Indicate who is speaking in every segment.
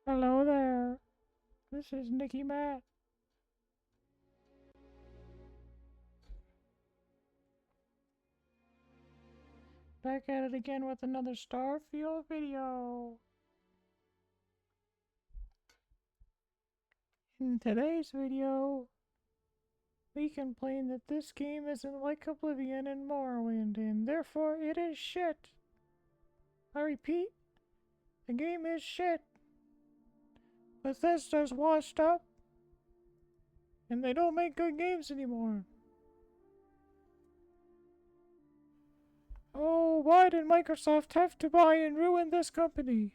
Speaker 1: Hello there. This is Nicky Matt. Back at it again with another Starfield video. In today's video, we complain that this game isn't like Oblivion and Morrowind, and therefore it is shit. I repeat, the game is shit. Bethesda's washed up, and they don't make good games anymore. Oh, why did Microsoft have to buy and ruin this company?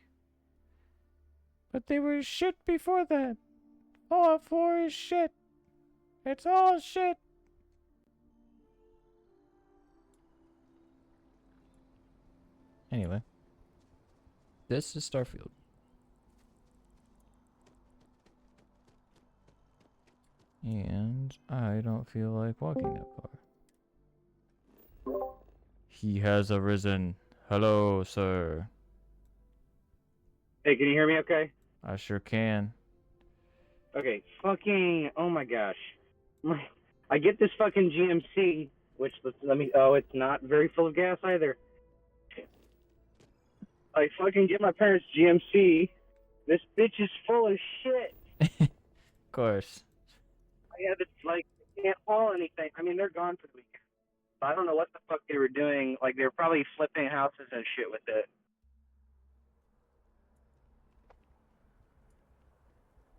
Speaker 1: But they were shit before that. Fallout 4 is shit. It's all shit. Anyway, this is Starfield. And I don't feel like walking that far. He has arisen. Hello, sir.
Speaker 2: Hey, can you hear me okay?
Speaker 1: I sure can.
Speaker 2: Okay, fucking, oh my gosh. I get this fucking GMC, which, oh, it's not very full of gas either. I fucking get my parents' GMC. This bitch is full of shit.
Speaker 1: Of course.
Speaker 2: I have it, like, can't haul anything. I mean, they're gone for the weekend. I don't know what the fuck they were doing. Like, they were probably flipping houses and shit with it.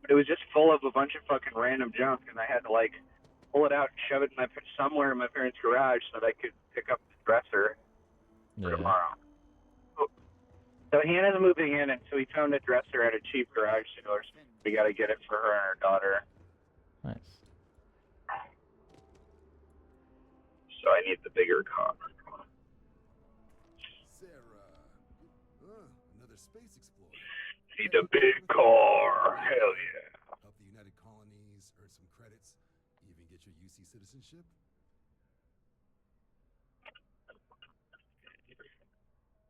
Speaker 2: But it was just full of a bunch of fucking random junk, and I had to, like, pull it out and shove it somewhere in my parents' garage so that I could pick up the dresser for tomorrow. So Hannah's moving in, and so we found a dresser at a cheap garage sale. We got to get it for her and her daughter.
Speaker 1: Nice.
Speaker 2: So I need the bigger car.
Speaker 3: Sarah. Another space explorer.
Speaker 2: Need a big car. Hell yeah.
Speaker 3: Help the United Colonies, earn some credits, even get your UC citizenship.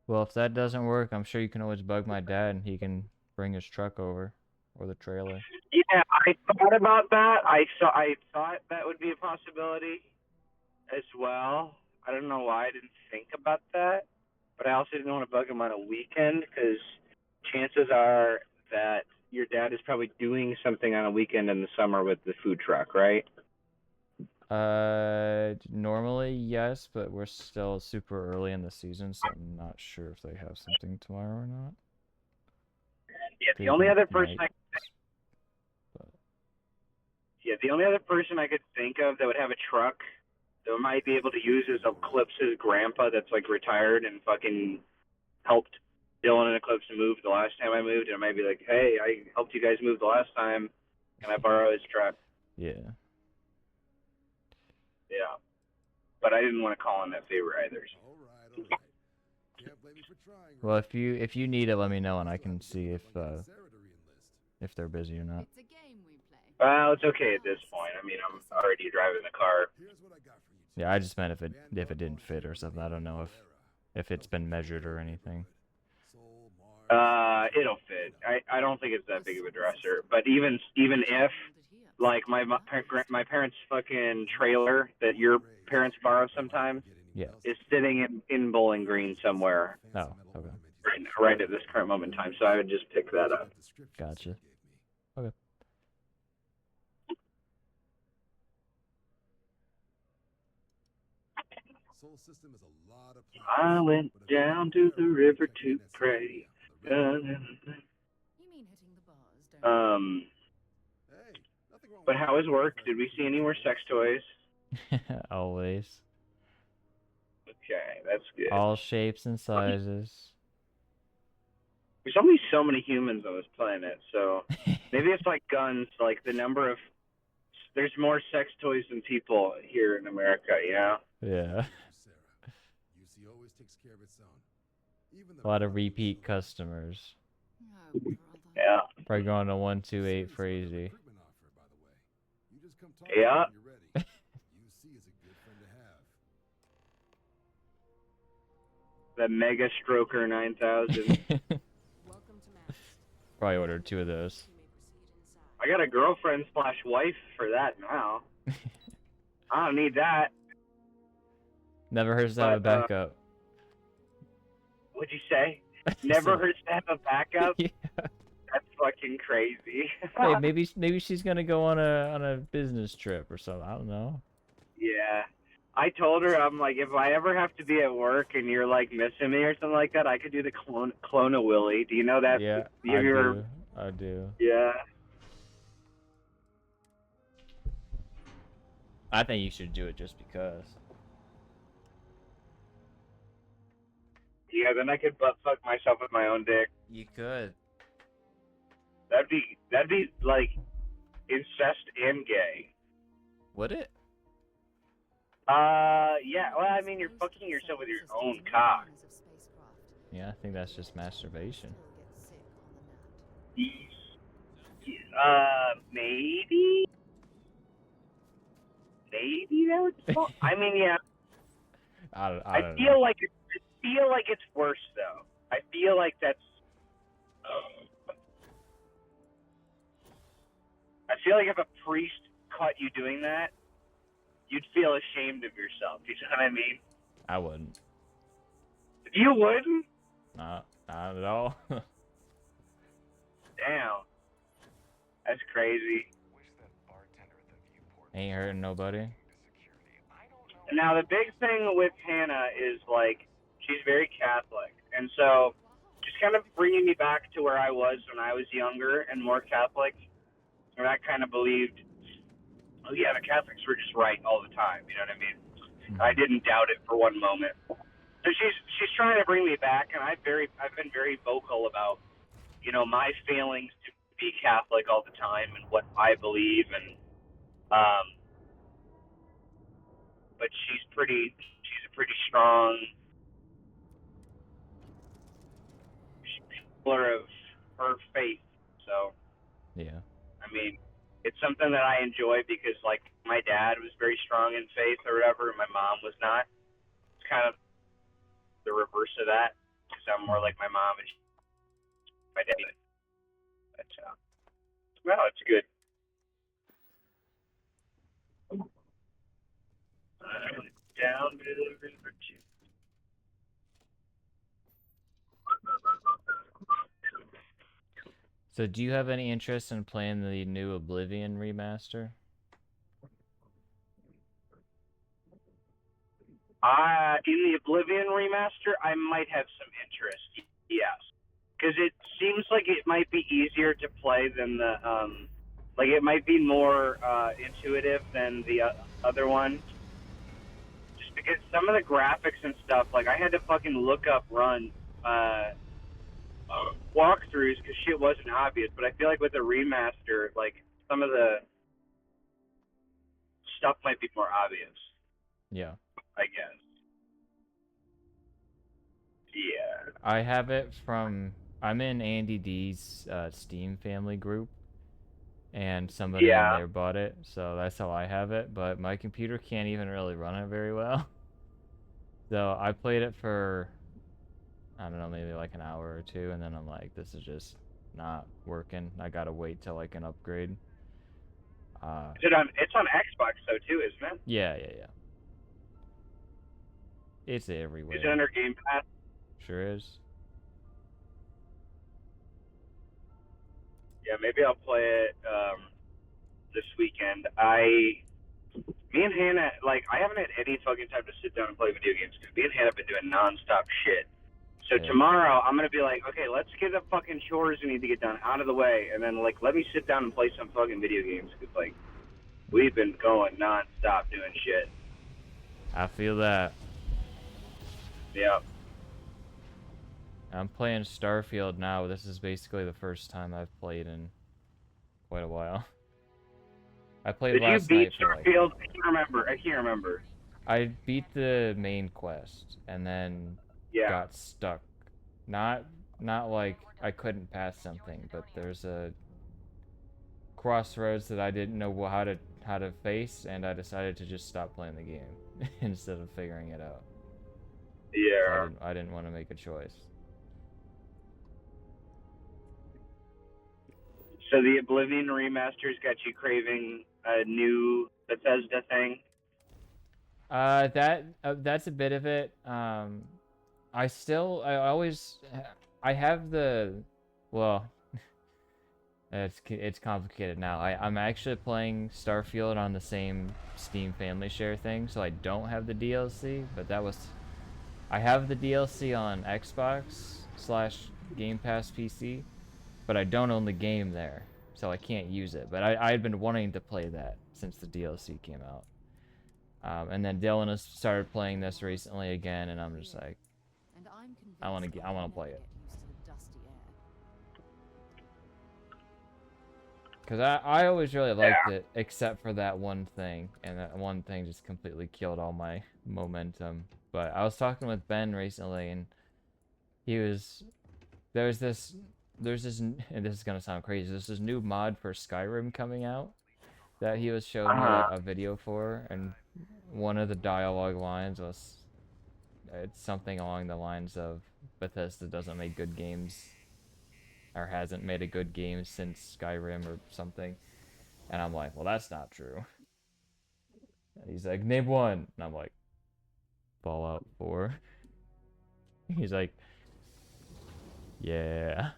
Speaker 1: Well, if that doesn't work, I'm sure you can always bug my dad and he can bring his truck over. Or the trailer.
Speaker 2: Yeah, I thought about that. I thought that would be a possibility as well. I don't know why I didn't think about that. But I also didn't want to bug him on a weekend because chances are that your dad is probably doing something on a weekend in the summer with the food truck, right?
Speaker 1: Normally, yes, but we're still super early in the season, so I'm not sure if they have something tomorrow or not.
Speaker 2: Yeah, the only other person I could think of that would have a truck that might be able to use is Eclipse's grandpa that's like retired and fucking helped Dylan and Eclipse move the last time I moved, and I might be like, hey, I helped you guys move the last time. Can I borrow his truck?
Speaker 1: Yeah.
Speaker 2: Yeah. But I didn't want to call in that favor either.
Speaker 3: All right. Can't blame me for trying.
Speaker 1: Well, if you need it, let me know and I can see if they're busy or not.
Speaker 4: It's a game we play.
Speaker 2: Well, it's okay at this point. I mean, I'm already driving the car.
Speaker 3: Here's what I got for you.
Speaker 1: Yeah, I just meant if it didn't fit or something. I don't know if it's been measured or anything.
Speaker 2: It'll fit. I don't think it's that big of a dresser. But even if, like, my parents' fucking trailer that your parents borrow sometimes,
Speaker 1: yeah,
Speaker 2: is sitting in Bowling Green somewhere.
Speaker 1: Oh, okay.
Speaker 2: Right at this current moment in time. So I would just pick that up.
Speaker 1: Gotcha. Okay.
Speaker 3: Soul System is a lot of
Speaker 2: I went down to the river to pray.
Speaker 4: You mean hitting the bars, don't you?
Speaker 2: But how was work? Did we see any more sex toys?
Speaker 1: Always.
Speaker 2: Okay, that's good.
Speaker 1: All shapes and sizes.
Speaker 2: There's only so many humans on this planet, so maybe it's like guns, like the number of... There's more sex toys than people here in America, you know?
Speaker 1: Yeah.
Speaker 3: UC always takes care of its own. Even
Speaker 1: A lot of repeat customers.
Speaker 4: Oh, brother.
Speaker 2: Yeah.
Speaker 1: Probably going to 128 Crazy.
Speaker 2: Yeah.
Speaker 3: UC is a good friend to have.
Speaker 2: The Mega Stroker 9000.
Speaker 4: Welcome to Mass.
Speaker 5: probably ordered 2 of those.
Speaker 2: I got a girlfriend / wife for that now. I don't need that.
Speaker 5: Never hurts to have a backup.
Speaker 2: What'd you say? Never hurts to have a backup?
Speaker 5: Yeah.
Speaker 2: That's fucking crazy.
Speaker 5: Hey, maybe she's gonna go on a business trip or something. I don't know.
Speaker 2: Yeah. I told her, I'm like, if I ever have to be at work and you're like missing me or something like that, I could do the clone of Willy. Do you know that?
Speaker 5: Yeah, I do.
Speaker 2: Yeah.
Speaker 5: I think you should do it just because.
Speaker 2: Yeah, then I could butt fuck myself with my own dick.
Speaker 5: You could.
Speaker 2: That'd be like incest and gay.
Speaker 5: Would it?
Speaker 2: Yeah. Well, I mean, you're fucking yourself with your own cock.
Speaker 5: Yeah, I think that's just masturbation.
Speaker 2: Maybe. Maybe that would. I mean, yeah.
Speaker 5: I don't
Speaker 2: I
Speaker 5: know.
Speaker 2: feel like it's worse though. I feel like that's. I feel like if a priest caught you doing that, you'd feel ashamed of yourself. You know what I mean?
Speaker 5: I wouldn't.
Speaker 2: You wouldn't?
Speaker 5: Not at all.
Speaker 2: Damn. That's crazy.
Speaker 5: Ain't hurting nobody.
Speaker 2: Now, the big thing with Hannah is, like, she's very Catholic. And so, just kind of bringing me back to where I was when I was younger and more Catholic, where I kind of believed, oh, yeah, the Catholics were just right all the time. You know what I mean? I didn't doubt it for one moment. So she's trying to bring me back, and I've been very vocal about, you know, my failings to be Catholic all the time and what I believe, and but she's a pretty strong pillar of her faith. So
Speaker 5: Yeah.
Speaker 2: I mean, it's something that I enjoy because, like, my dad was very strong in faith or whatever, and my mom was not. It's kind of the reverse of that, because I'm more like my mom and my dad. But, well, it's good. Down to the river too.
Speaker 5: So do you have any interest in playing the new Oblivion remaster?
Speaker 2: In the Oblivion remaster, I might have some interest. Yes, because it seems like it might be easier to play than the like it might be more intuitive than the other one. Just because some of the graphics and stuff, like I had to fucking look up run walkthroughs because shit wasn't obvious. But I feel like with the remaster, like some of the stuff might be more obvious.
Speaker 5: Yeah.
Speaker 2: I guess. Yeah.
Speaker 5: I have it from... I'm in Andy D's Steam family group, and somebody in there bought it, so that's how I have it, but my computer can't even really run it very well. So I played it for, I don't know, maybe like an hour or two, and then I'm like, this is just not working. I gotta wait till I can upgrade.
Speaker 2: It's on Xbox though too, isn't it?
Speaker 5: Yeah. It's everywhere.
Speaker 2: Is it under Game Pass?
Speaker 5: Sure is.
Speaker 2: Yeah, maybe I'll play it this weekend. Me and Hannah, like, I haven't had any fucking time to sit down and play video games because me and Hannah have been doing nonstop shit. So tomorrow I'm gonna be like, okay, let's get the fucking chores we need to get done out of the way, and then like let me sit down and play some fucking video games because like we've been going nonstop doing shit.
Speaker 5: I feel that.
Speaker 2: Yeah.
Speaker 5: I'm playing Starfield now. This is basically the first time I've played in quite a while. I played last night.
Speaker 2: Did you beat Starfield? I can't remember.
Speaker 5: I beat the main quest and then got stuck. Not like I couldn't pass something, but there's a crossroads that I didn't know how to face, and I decided to just stop playing the game instead of figuring it out.
Speaker 2: Yeah.
Speaker 5: So I didn't want to make a choice.
Speaker 2: So the Oblivion remasters got you craving a new Bethesda thing?
Speaker 5: That's a bit of it. I always I have the well, it's complicated now. I'm actually playing Starfield on the same Steam Family Share thing, so I don't have the DLC, but I have the DLC on Xbox / Game Pass PC, but I don't own the game there, so I can't use it. But I had been wanting to play that since the DLC came out. And then Dylan has started playing this recently again, and I'm just like,
Speaker 4: And I'm
Speaker 5: I want
Speaker 4: convinced
Speaker 5: to
Speaker 4: I'll
Speaker 5: play
Speaker 4: never
Speaker 5: it.
Speaker 4: get used to the dusty air.
Speaker 5: Because I always really liked it, except for that one thing, and that one thing just completely killed all my momentum. But I was talking with Ben recently, and there's this, and this is gonna sound crazy, there's this new mod for Skyrim coming out that he was showing me a video for, and one of the dialogue lines was, it's something along the lines of, Bethesda doesn't make good games, or hasn't made a good game since Skyrim or something. And I'm like, well, that's not true. And he's like, name one. And I'm like, Fallout 4. He's like, yeah.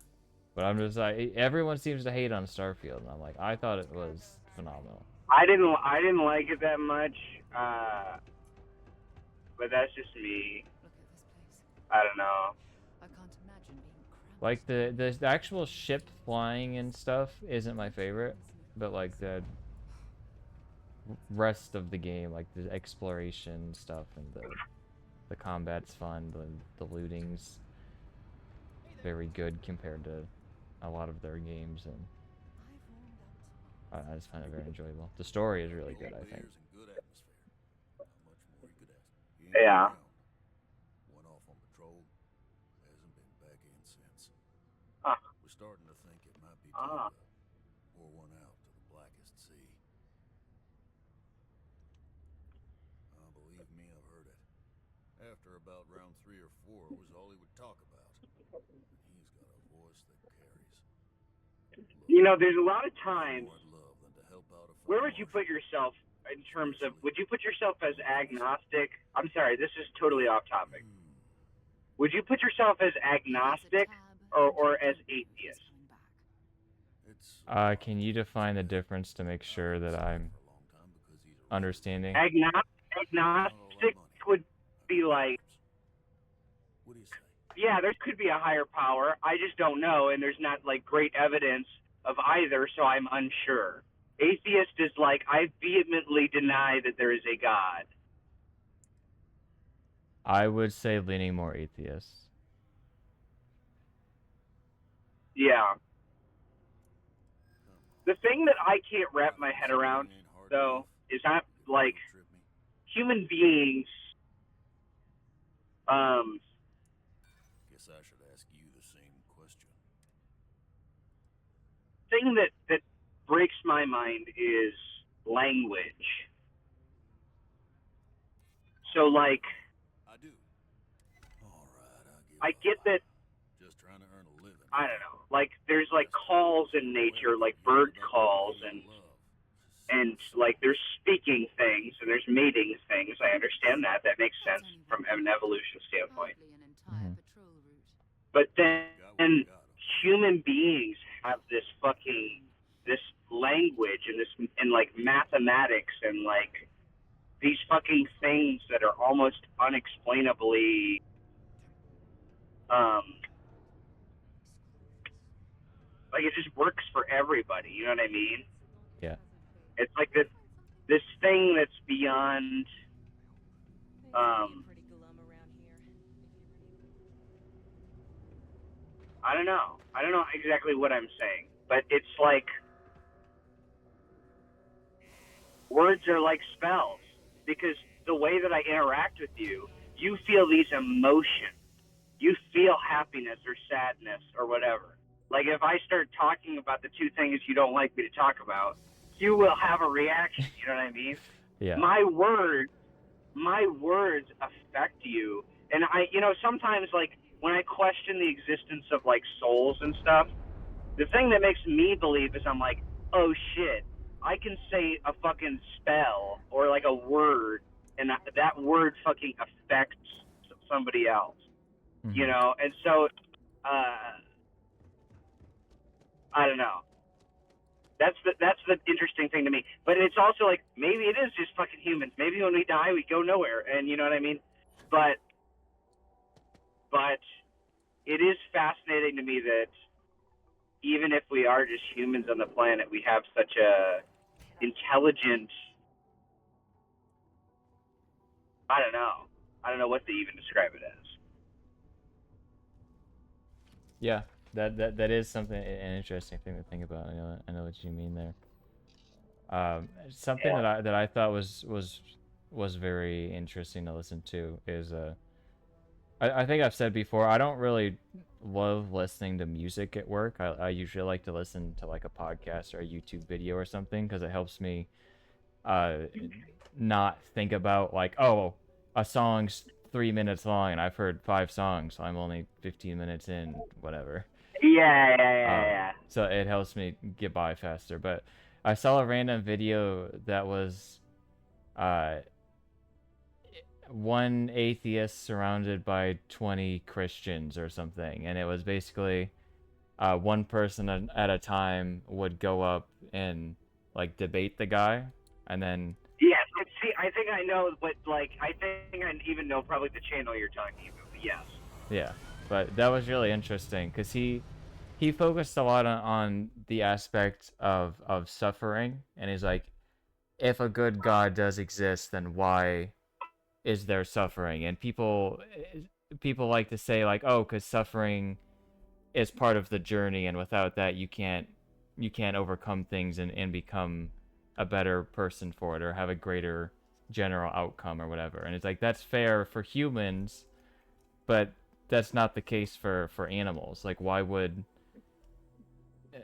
Speaker 5: But I'm just like, everyone seems to hate on Starfield. And I'm like, I thought it was phenomenal.
Speaker 2: I didn't like it that much, but that's just me.
Speaker 4: Look at this place.
Speaker 2: I don't know.
Speaker 4: I can't imagine being cramped.
Speaker 5: Like, the actual ship flying and stuff isn't my favorite. But, like, the rest of the game, like the exploration stuff and the combat's fun, the looting's very good compared to a lot of their games, and I just find it very enjoyable. The story is really good, I think.
Speaker 2: Yeah.
Speaker 3: Went off on patrol. Hasn't been back in since.
Speaker 2: Ah.
Speaker 3: We're starting to think it might be time to pour one out to the blackest sea. Believe me, I've heard it. After about round 3 or 4, it was all he would talk about. He's got a voice that carries.
Speaker 2: You know, there's a lot of times.
Speaker 3: More I'd love than to help out a
Speaker 2: Where
Speaker 3: fellow
Speaker 2: would you
Speaker 3: marshal.
Speaker 2: put yourself in terms of, would you put yourself as agnostic? I'm sorry, this is totally off topic. Would you put yourself as agnostic or as atheist?
Speaker 5: Can you define the difference to make sure that I'm understanding?
Speaker 2: Agnostic would be like,
Speaker 3: What do you say?
Speaker 2: yeah, there could be a higher power. I just don't know, and there's not like great evidence of either, so I'm unsure. Atheist is like, I vehemently deny that there is a God.
Speaker 5: I would say leaning more atheist.
Speaker 2: Yeah. The thing that I can't wrap my head around, though, is not like human beings.
Speaker 3: Guess I should ask you the same question.
Speaker 2: Thing that breaks my mind is language. So, like,
Speaker 3: I do. All right,
Speaker 2: I get that.
Speaker 3: Just trying to earn a living.
Speaker 2: I don't know. Like, there's like calls in nature, like bird calls, and like there's speaking things and there's mating things. I understand that. That makes sense from an evolution standpoint. But then human beings have this language and like mathematics and like these fucking things that are almost unexplainably like it just works for everybody, you know what I mean?
Speaker 5: Yeah.
Speaker 2: It's like this thing that's beyond I don't know exactly what I'm saying, but it's like words are like spells, because the way that I interact with you, you feel these emotions. You feel happiness or sadness or whatever. Like if I start talking about the two things you don't like me to talk about, you will have a reaction, you know what I mean?
Speaker 5: Yeah.
Speaker 2: My words affect you. And sometimes like when I question the existence of like souls and stuff, The thing that makes me believe is I'm like, oh shit, I can say a fucking spell or like a word, and that word fucking affects somebody else, you know? And so, I don't know. That's the interesting thing to me. But it's also like, maybe it is just fucking humans. Maybe when we die, we go nowhere, and you know what I mean? But it is fascinating to me that even if we are just humans on the planet, we have such a intelligent, I don't know what to even describe it as.
Speaker 5: Yeah, that is something, an interesting thing to think about. I know what you mean there. Something that I thought was very interesting to listen to is I think I've said before, I don't really love listening to music at work. I usually like to listen to like a podcast or a YouTube video or something because it helps me uh not think about like, oh, a song's 3 minutes long and I've heard 5 songs, so I'm only 15 minutes in, whatever.
Speaker 2: Yeah.
Speaker 5: So it helps me get by faster. But I saw a random video that was uh, one atheist surrounded by 20 Christians or something, and it was basically one person at a time would go up and like debate the guy, and then
Speaker 2: Yes. See, I think I know what, like, I think I even know probably the channel you're talking about. But yes.
Speaker 5: yeah. But that was really interesting because he focused a lot on the aspect of suffering, and he's like, if a good God does exist, then why is there suffering? And people like to say like, oh, because suffering is part of the journey, and without that you can't overcome things and become a better person for it or have a greater general outcome or whatever. And it's like, that's fair for humans, but that's not the case for animals. Like, why would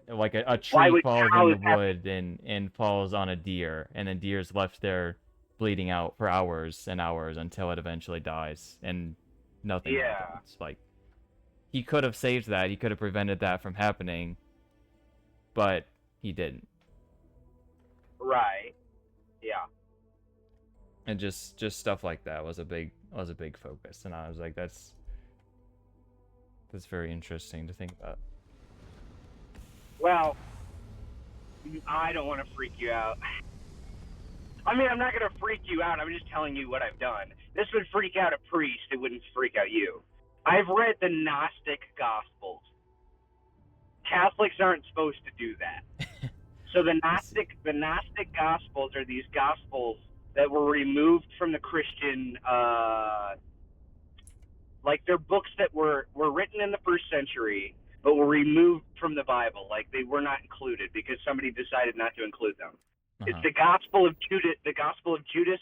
Speaker 5: like a
Speaker 2: Why
Speaker 5: tree
Speaker 2: would
Speaker 5: falls in
Speaker 2: cows
Speaker 5: the
Speaker 2: have?
Speaker 5: wood and falls on a deer, and then deer's left there bleeding out for hours and hours until it eventually dies and nothing
Speaker 2: Yeah.
Speaker 5: happens. Like, he could have saved that, he could have prevented that from happening, but he didn't.
Speaker 2: Right. Yeah.
Speaker 5: And just stuff like that was a big focus, and I was like, that's very interesting to think about.
Speaker 2: Well, I don't want to freak you out. I mean, I'm not going to freak you out. I'm just telling you what I've done. This would freak out a priest. It wouldn't freak out you. I've read the Gnostic Gospels. Catholics aren't supposed to do that. So the Gnostic Gospels are these Gospels that were removed from the Christian, like they're books that were written in the first century, but were removed from the Bible. Like they were not included because somebody decided not to include them. It's the Gospel of Judas,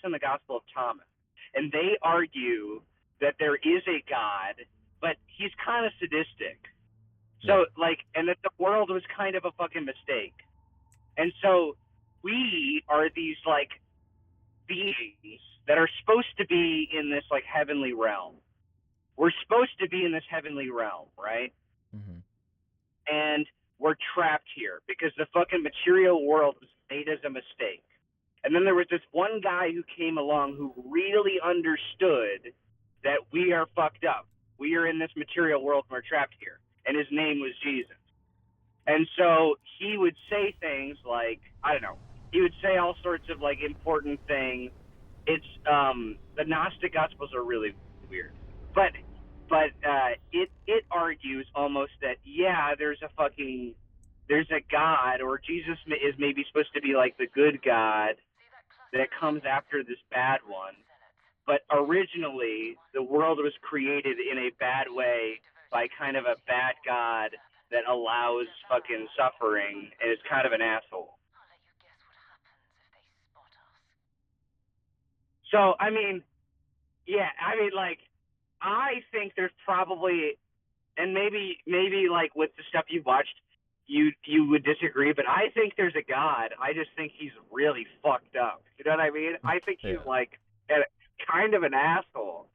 Speaker 2: and the Gospel of Thomas, and they argue that there is a God, but he's kind of sadistic. So like, and that the world was kind of a fucking mistake, and so we are these like beings that are supposed to be in this like heavenly realm. We're supposed to be in this heavenly realm, right?
Speaker 5: Mm-hmm.
Speaker 2: And we're trapped here because the fucking material world was made as a mistake. And then there was this one guy who came along who really understood that we are fucked up. We are in this material world and we're trapped here. And his name was Jesus. And so he would say things like, I don't know, he would say all sorts of like important things. It's the Gnostic Gospels are really weird. But it argues almost that, yeah, there's a God, or Jesus is maybe supposed to be like the good God that comes after this bad one. But originally, the world was created in a bad way by kind of a bad God that allows fucking suffering and is kind of an asshole. So, I mean, yeah, I mean, like, I think there's probably, and maybe like with the stuff you've watched, you would disagree, but I think there's a God. I just think he's really fucked up. You know what I mean? I think he's like kind of an asshole.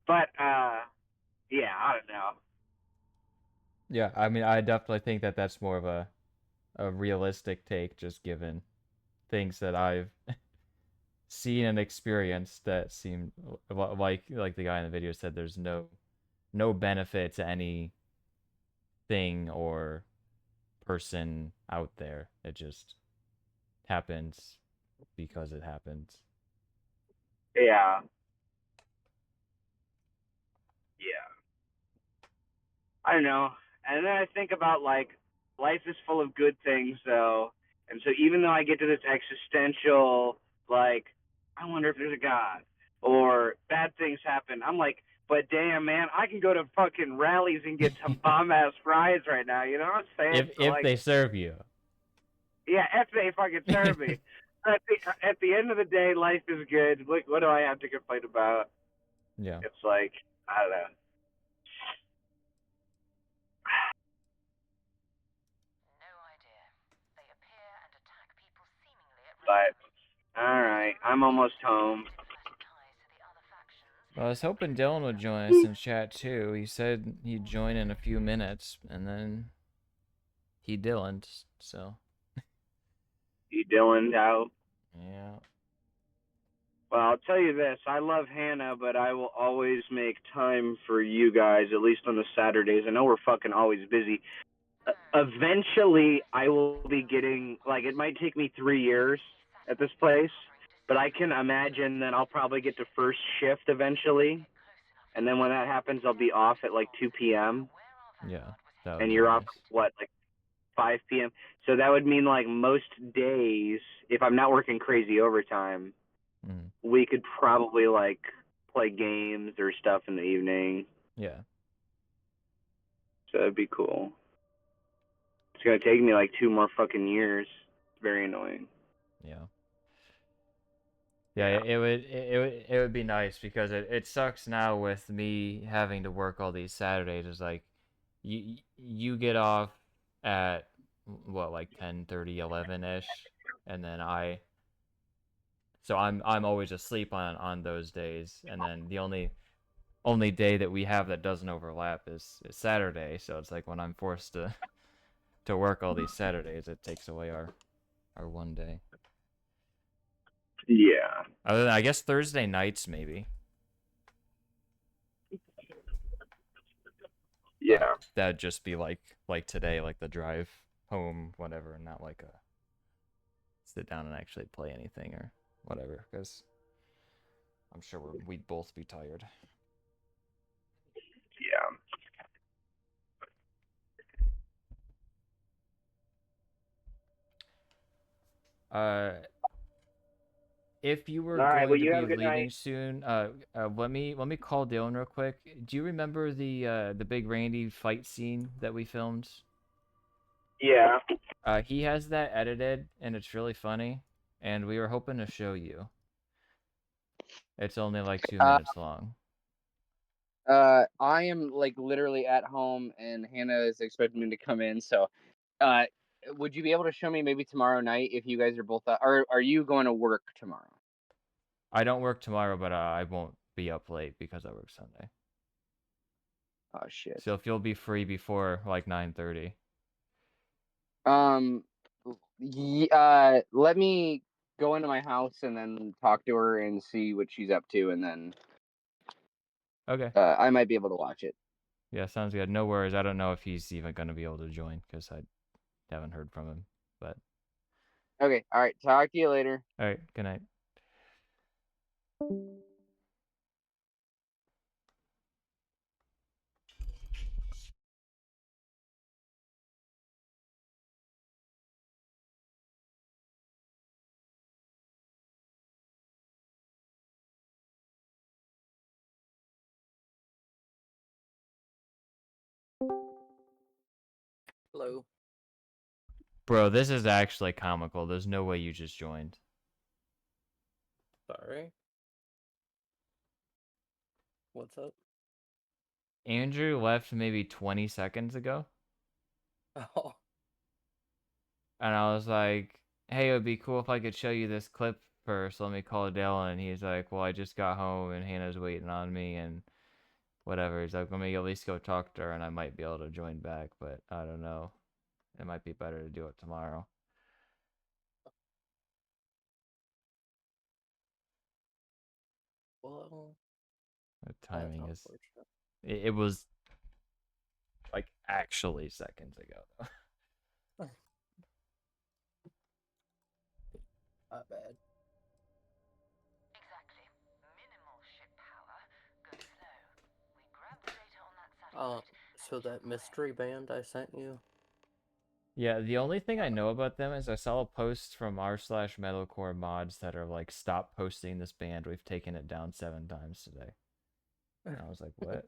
Speaker 2: But yeah, I don't know.
Speaker 5: Yeah, I mean, I definitely think that that's more of a realistic take, just given things that I've seen and experienced that seem like the guy in the video said. There's no benefit to any thing or person out there. It just happens because it happens.
Speaker 2: Yeah. Yeah. I don't know. And then I think about like life is full of good things though. And so even though I get to this existential like I wonder if there's a God or bad things happen, I'm like, but damn man, I can go to fucking rallies and get some bomb ass fries right now, you know what I'm saying? So
Speaker 5: If
Speaker 2: like
Speaker 5: they serve you.
Speaker 2: yeah, if they fucking serve me. At the end of the day, life is good. Like, what do I have to complain about?
Speaker 5: Yeah.
Speaker 2: It's like, I don't know.
Speaker 4: No idea. They appear and attack people seemingly at
Speaker 2: But,
Speaker 4: random.
Speaker 2: alright, I'm almost home.
Speaker 4: Diplomatic ties to the other factions.
Speaker 5: Well, I was hoping Dylan would join us in chat too. He said he'd join in a few minutes, and then he didn't. So.
Speaker 2: You Dylan out.
Speaker 5: Yeah.
Speaker 2: Well, I'll tell you this. I love Hannah, but I will always make time for you guys, at least on the Saturdays. I know we're fucking always busy. Eventually, I will be getting, like, it might take me 3 years at this place, but I can imagine that I'll probably get to first shift eventually. And then when that happens, I'll be off at like 2 p.m.
Speaker 5: Yeah. That would
Speaker 2: and
Speaker 5: be
Speaker 2: you're off,
Speaker 5: nice.
Speaker 2: what, like 5 p.m.? So that would mean, like, most days, if I'm not working crazy overtime, we could probably like play games or stuff in the evening.
Speaker 5: Yeah.
Speaker 2: So that'd be cool. It's gonna take me like 2 more fucking years. It's very annoying.
Speaker 5: Yeah. Yeah, it would be nice because it sucks now with me having to work all these Saturdays. It's like you get off at what like 10:30, 11-ish, and then I'm always asleep on those days, and then the only day that we have that doesn't overlap is Saturday. So it's like when I'm forced to work all these Saturdays, it takes away our one day.
Speaker 2: Yeah.
Speaker 5: Other than I guess Thursday nights maybe.
Speaker 2: Yeah.
Speaker 5: But that'd just be like today, like the drive home, whatever, and not like a sit down and actually play anything or whatever, because I'm sure we'd both be tired.
Speaker 2: Yeah.
Speaker 5: If you were
Speaker 2: All right. Well,
Speaker 5: going to
Speaker 2: you have
Speaker 5: be
Speaker 2: a good
Speaker 5: leaving
Speaker 2: night.
Speaker 5: soon, let me call Dylan real quick. Do you remember the big Randy fight scene that we filmed?
Speaker 2: Yeah.
Speaker 5: He has that edited, and it's really funny, and we were hoping to show you. It's only like 2 minutes long.
Speaker 6: I am like literally at home, and Hannah is expecting me to come in. So, would you be able to show me maybe tomorrow night if you guys are both? Or are you going to work tomorrow?
Speaker 5: I don't work tomorrow, but I won't be up late because I work Sunday.
Speaker 6: Oh shit.
Speaker 5: So if you'll be free before like 9:30.
Speaker 6: Let me go into my house and then talk to her and see what she's up to, and then
Speaker 5: Okay.
Speaker 6: I might be able to watch it.
Speaker 5: Yeah, sounds good. No worries. I don't know if he's even going to be able to join because I haven't heard from him. But
Speaker 6: Okay. All right. Talk to you later.
Speaker 5: all right. Good night.
Speaker 7: Hello.
Speaker 5: Bro, this is actually comical. There's no way you just joined.
Speaker 7: Sorry. What's up?
Speaker 5: Andrew left maybe 20 seconds ago.
Speaker 7: Oh.
Speaker 5: And I was like, hey, it would be cool if I could show you this clip first. Let me call Dylan. And he's like, well, I just got home and Hannah's waiting on me. And whatever. He's like, let me at least go talk to her, and I might be able to join back, but I don't know. It might be better to do it tomorrow.
Speaker 7: Well,
Speaker 5: The
Speaker 7: that's
Speaker 5: timing is.
Speaker 7: unfortunate.
Speaker 5: It was like actually seconds ago.
Speaker 7: Not bad.
Speaker 4: Exactly. Minimal ship power. Go slow. We grab the data on that satellite.
Speaker 7: So that mystery band I sent you.
Speaker 5: Yeah, the only thing I know about them is I saw a post from r/metalcore mods that are like, stop posting this band. We've taken it down 7 times today. And I was like, what?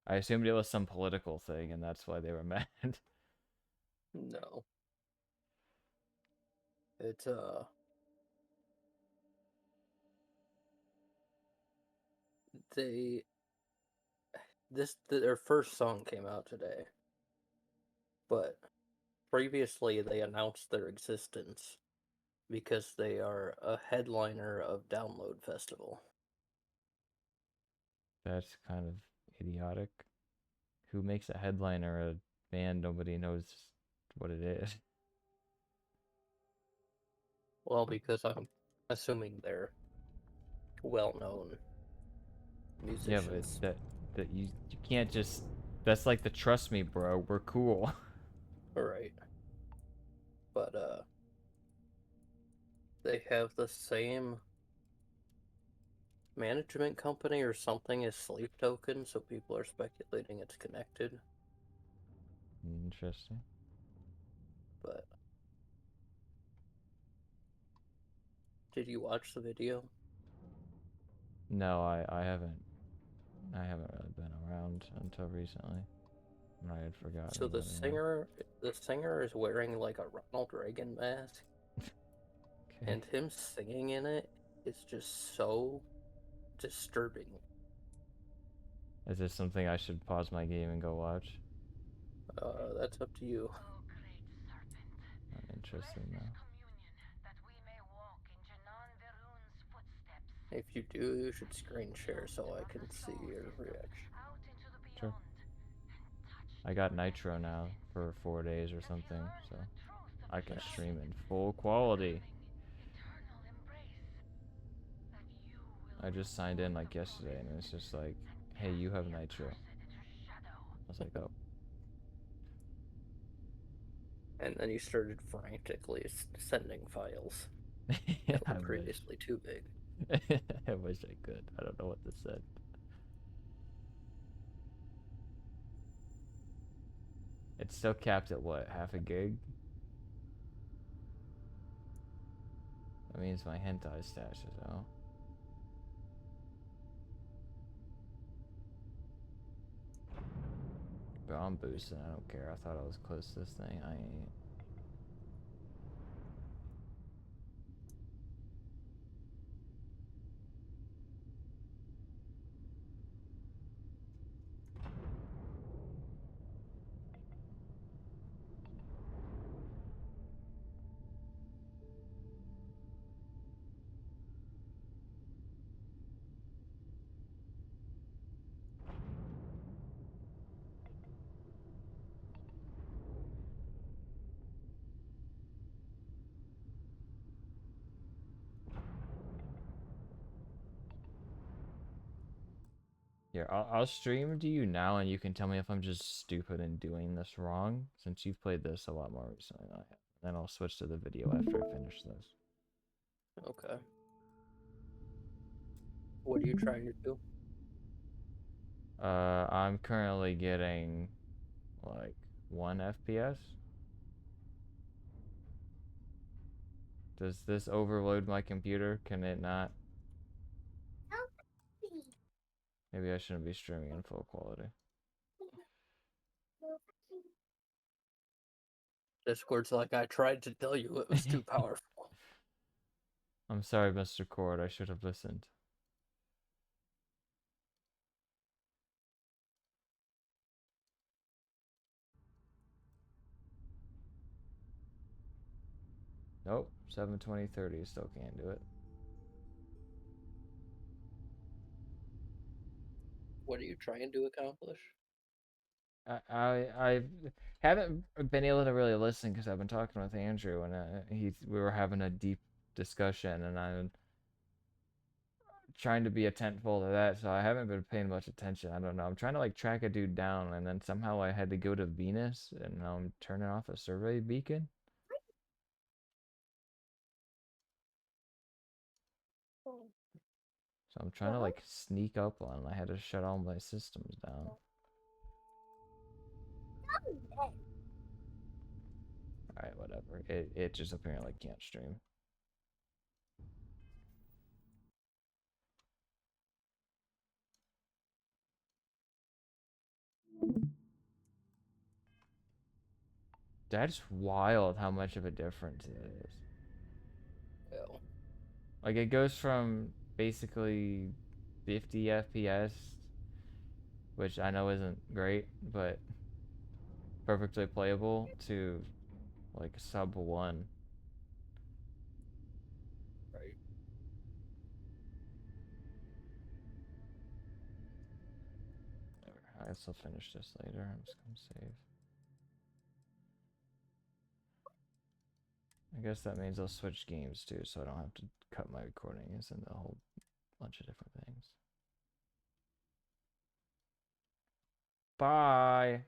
Speaker 5: I assumed it was some political thing, and that's why they were mad.
Speaker 7: No. It's their first song came out today. But previously they announced their existence because they are a headliner of Download Festival.
Speaker 5: That's kind of idiotic. Who makes a headliner a band nobody knows what it is?
Speaker 7: Well, because I'm assuming they're well-known
Speaker 5: Yeah, but
Speaker 7: musicians.
Speaker 5: that you can't just. That's like the trust me, bro. We're cool.
Speaker 7: Right. But they have the same management company or something as Sleep Token, so people are speculating it's connected.
Speaker 5: Interesting.
Speaker 7: But did you watch the video?
Speaker 5: No, I haven't. I haven't really been around until recently. I had forgotten
Speaker 7: So
Speaker 5: about it.
Speaker 7: the singer is wearing like a Ronald Reagan mask,
Speaker 5: Okay.
Speaker 7: and him singing in it is just so disturbing.
Speaker 5: Is this something I should pause my game and go watch?
Speaker 7: That's up to you.
Speaker 4: Oh, great serpent.
Speaker 5: I'm interested
Speaker 4: Bless
Speaker 5: now.
Speaker 4: this communion, that we may walk in Janan Verun's footsteps.
Speaker 7: If you do, you should screen share so I can see your reaction.
Speaker 4: Out into the
Speaker 5: Sure.
Speaker 4: beyond. And touch
Speaker 5: I got Nitro now for 4 days or something, so I can
Speaker 7: Nice.
Speaker 5: stream in full quality.
Speaker 4: Eternal embrace. That you will
Speaker 5: I just signed in like yesterday, and it's just like, hey, you have Nitro. I was like, oh.
Speaker 7: And then you started frantically sending files that were
Speaker 5: I wish.
Speaker 7: previously too big.
Speaker 5: I wish I could. I don't know what this said. It's still capped at what, half a gig? That means my hentai stash is out. But I'm boosting, I don't care. I thought I was close to this thing. I ain't. Here, I'll stream to you now, and you can tell me if I'm just stupid and doing this wrong, since you've played this a lot more recently than I have. Then I'll switch to the video after I finish this.
Speaker 7: Okay. What are you trying to do?
Speaker 5: I'm currently getting like 1 FPS. Does this overload my computer? Can it not? Maybe I shouldn't be streaming in full quality.
Speaker 7: Discord's like, I tried to tell you it was too powerful.
Speaker 5: I'm sorry, Mr. Cord. I should have listened. Nope, 720/30 still can't do it.
Speaker 7: What are you trying to accomplish?
Speaker 5: I haven't been able to really listen because I've been talking with Andrew and we were having a deep discussion and I'm trying to be attentful to that, so I haven't been paying much attention. I don't know. I'm trying to like track a dude down and then somehow I had to go to Venus and now I'm turning off a survey beacon. So I'm trying to like sneak up on him. I had to shut all my systems down. Alright, whatever. It just apparently can't stream. That's wild how much of a difference it is.
Speaker 7: Yeah.
Speaker 5: Like it goes from basically 50 FPS, which I know isn't great, but perfectly playable, to like sub 1.
Speaker 7: Right.
Speaker 5: I guess I'll finish this later. I'm just gonna save. I guess that means I'll switch games too, so I don't have to cut my recordings into a whole bunch of different things. Bye!